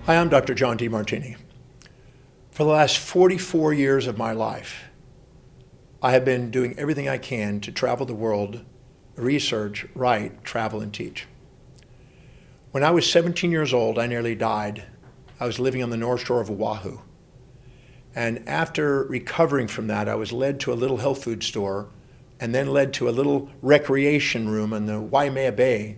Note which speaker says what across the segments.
Speaker 1: Hi, I'm Dr. John Demartini. For the last 44 years of my life, I have been doing everything I can to travel the world, research, write, travel, and teach. When I was 17 years old, I nearly died. I was living on the North Shore of Oahu. And after recovering from that, I was led to a little health food store and then led to a little recreation room in the Waimea Bay.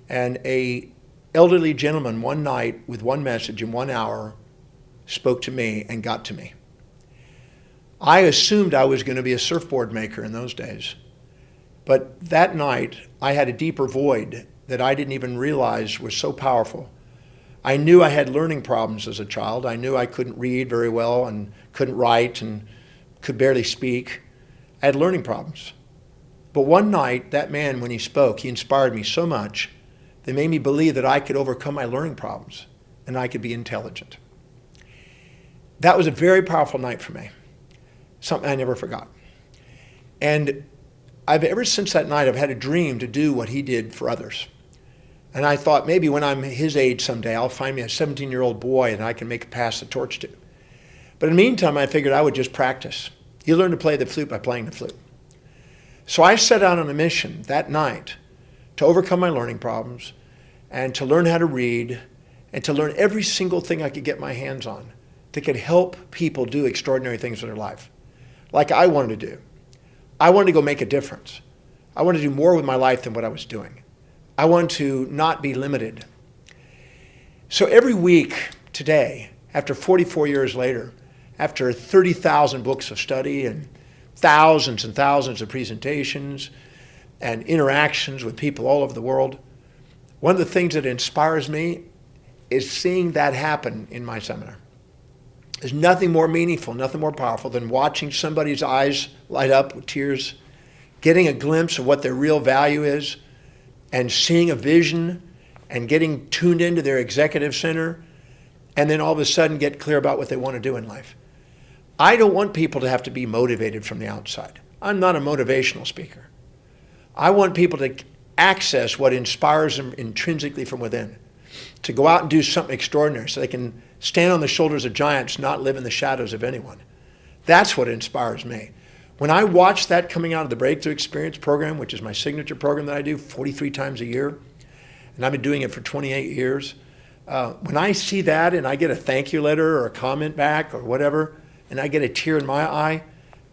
Speaker 1: And a elderly gentleman one night with one message in 1 hour spoke to me and got to me. I assumed I was going to be a surfboard maker in those days. But that night, I had a deeper void that I didn't even realize was so powerful. I knew I had learning problems as a child. I knew I couldn't read very well and couldn't write and could barely speak. I had learning problems. But one night, that man, when he spoke, he inspired me so much. They made me believe that I could overcome my learning problems and I could be intelligent. That was a very powerful night for me, something I never forgot. And ever since that night, I've had a dream to do what he did for others. And I thought maybe when I'm his age someday, I'll find me a 17-year-old boy and I can pass the torch to. But in the meantime, I figured I would just practice. You learn to play the flute by playing the flute. So I set out on a mission that night to overcome my learning problems and to learn how to read and to learn every single thing I could get my hands on that could help people do extraordinary things in their life, like I wanted to do. I wanted to go make a difference. I wanted to do more with my life than what I was doing. I wanted to not be limited. So every week today, after 44 years later, after 30,000 books of study and thousands of presentations and interactions with people all over the world, one of the things that inspires me is seeing that happen in my seminar. There's nothing more meaningful, nothing more powerful than watching somebody's eyes light up with tears, getting a glimpse of what their real value is, and seeing a vision and getting tuned into their executive center, and then all of a sudden get clear about what they want to do in life. I don't want people to have to be motivated from the outside. I'm not a motivational speaker. I want people to access what inspires them intrinsically from within, to go out and do something extraordinary so they can stand on the shoulders of giants, not live in the shadows of anyone. That's what inspires me. When I watch that coming out of the Breakthrough Experience program, which is my signature program that I do 43 times a year, and I've been doing it for 28 years, when I see that and I get a thank you letter or a comment back or whatever, and I get a tear in my eye,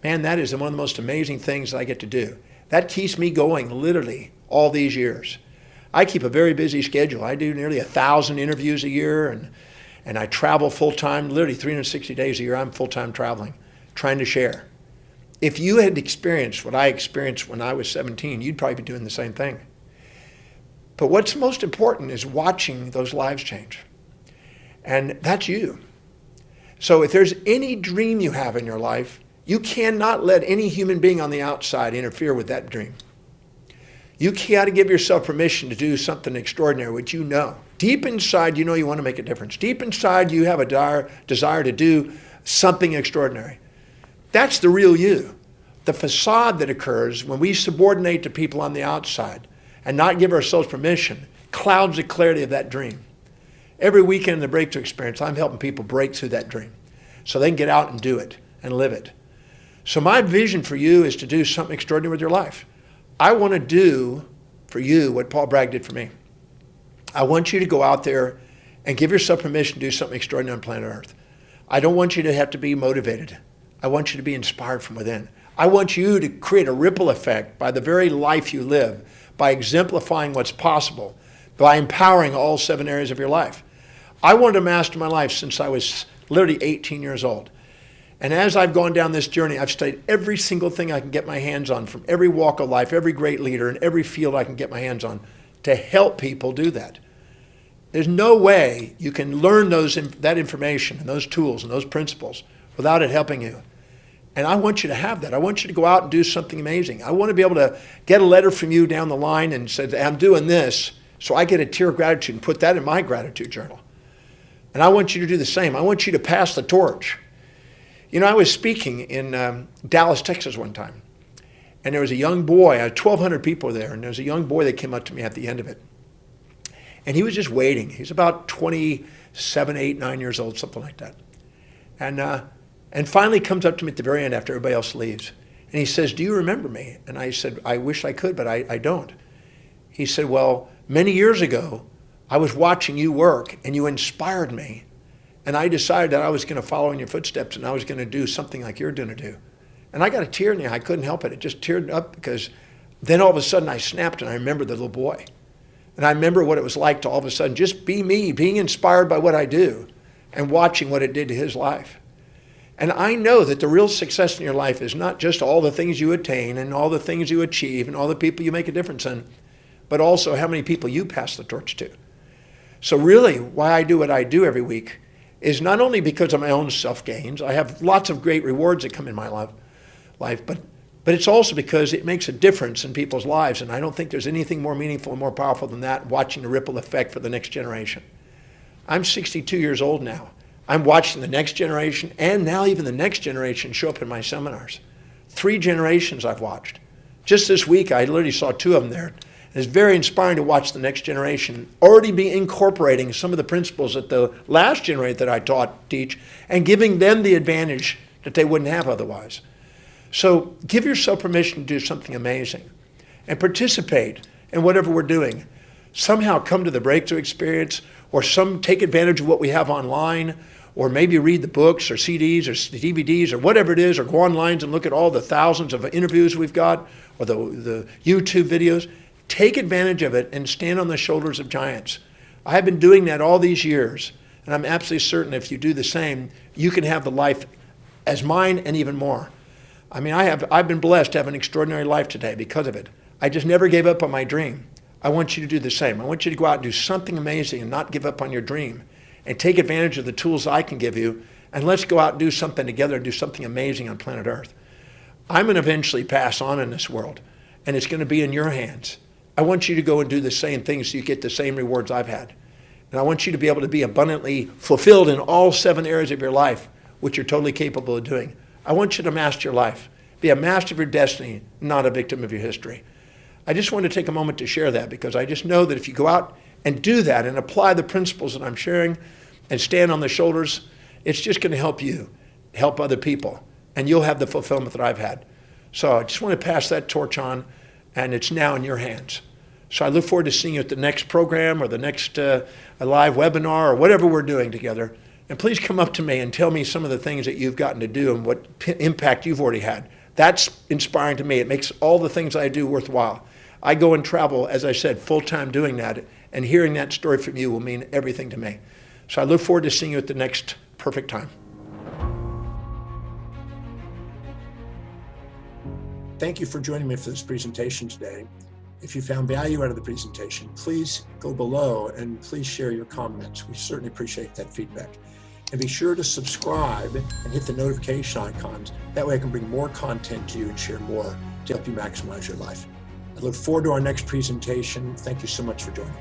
Speaker 1: man, that is one of the most amazing things that I get to do. That keeps me going literally all these years. I keep a very busy schedule. I do nearly 1,000 interviews a year, and I travel full-time, literally 360 days a year. I'm full-time traveling, trying to share. If you had experienced what I experienced when I was 17, you'd probably be doing the same thing. But what's most important is watching those lives change. And that's you. So if there's any dream you have in your life, you cannot let any human being on the outside interfere with that dream. You got to give yourself permission to do something extraordinary, which you know. Deep inside, you know you want to make a difference. Deep inside, you have a desire to do something extraordinary. That's the real you. The facade that occurs when we subordinate to people on the outside and not give ourselves permission clouds the clarity of that dream. Every weekend in the Breakthrough Experience, I'm helping people break through that dream so they can get out and do it and live it. So my vision for you is to do something extraordinary with your life. I want to do for you what Paul Bragg did for me. I want you to go out there and give yourself permission to do something extraordinary on planet Earth. I don't want you to have to be motivated. I want you to be inspired from within. I want you to create a ripple effect by the very life you live, by exemplifying what's possible, by empowering all 7 areas of your life. I wanted to master my life since I was literally 18 years old. And as I've gone down this journey, I've studied every single thing I can get my hands on from every walk of life, every great leader, in every field I can get my hands on to help people do that. There's no way you can learn that information and those tools and those principles without it helping you. And I want you to have that. I want you to go out and do something amazing. I want to be able to get a letter from you down the line and say, I'm doing this, so I get a tear of gratitude and put that in my gratitude journal. And I want you to do the same. I want you to pass the torch. You know, I was speaking in Dallas, Texas one time, and there was a young boy, 1,200 people there, and there was a young boy that came up to me at the end of it. And he was just waiting. He's about 27, 8, 9 years old, something like that. And finally comes up to me at the very end after everybody else leaves. And he says, "Do you remember me?" And I said, "I wish I could, but I don't." He said, "Well, many years ago, I was watching you work and you inspired me. And I decided that I was going to follow in your footsteps and I was going to do something like you're going to do." And I got a tear in the eye. I couldn't help it. It just teared up because then all of a sudden I snapped and I remembered the little boy. And I remember what it was like to all of a sudden just be me, being inspired by what I do and watching what it did to his life. And I know that the real success in your life is not just all the things you attain and all the things you achieve and all the people you make a difference in, but also how many people you pass the torch to. So really, why I do what I do every week is not only because of my own self-gains. I have lots of great rewards that come in my life, but it's also because it makes a difference in people's lives. And I don't think there's anything more meaningful and more powerful than that, watching the ripple effect for the next generation. I'm 62 years old now. I'm watching the next generation and now even the next generation show up in my seminars. 3 generations I've watched. Just this week, I literally saw 2 of them there. It's very inspiring to watch the next generation already be incorporating some of the principles that the last generation that I teach, and giving them the advantage that they wouldn't have otherwise. So give yourself permission to do something amazing and participate in whatever we're doing. Somehow come to the breakthrough experience, or take advantage of what we have online, or maybe read the books or CDs or DVDs or whatever it is, or go online and look at all the thousands of interviews we've got, or the YouTube videos. Take advantage of it and stand on the shoulders of giants. I have been doing that all these years, and I'm absolutely certain if you do the same, you can have the life as mine and even more. I mean, I've been blessed to have an extraordinary life today because of it. I just never gave up on my dream. I want you to do the same. I want you to go out and do something amazing and not give up on your dream, and take advantage of the tools I can give you, and let's go out and do something together and do something amazing on planet Earth. I'm going to eventually pass on in this world, and it's going to be in your hands. I want you to go and do the same things so you get the same rewards I've had. And I want you to be able to be abundantly fulfilled in all 7 areas of your life, which you're totally capable of doing. I want you to master your life. Be a master of your destiny, not a victim of your history. I just want to take a moment to share that, because I just know that if you go out and do that and apply the principles that I'm sharing and stand on the shoulders, it's just going to help you, help other people, and you'll have the fulfillment that I've had. So I just want to pass that torch on, and it's now in your hands. So I look forward to seeing you at the next program or the next live webinar or whatever we're doing together. And please come up to me and tell me some of the things that you've gotten to do and what impact you've already had. That's inspiring to me. It makes all the things I do worthwhile. I go and travel, as I said, full-time doing that, and hearing that story from you will mean everything to me. So I look forward to seeing you at the next perfect time. Thank you for joining me for this presentation today. If you found value out of the presentation, please go below and please share your comments. We certainly appreciate that feedback. And be sure to subscribe and hit the notification icons. That way I can bring more content to you and share more to help you maximize your life. I look forward to our next presentation. Thank you so much for joining.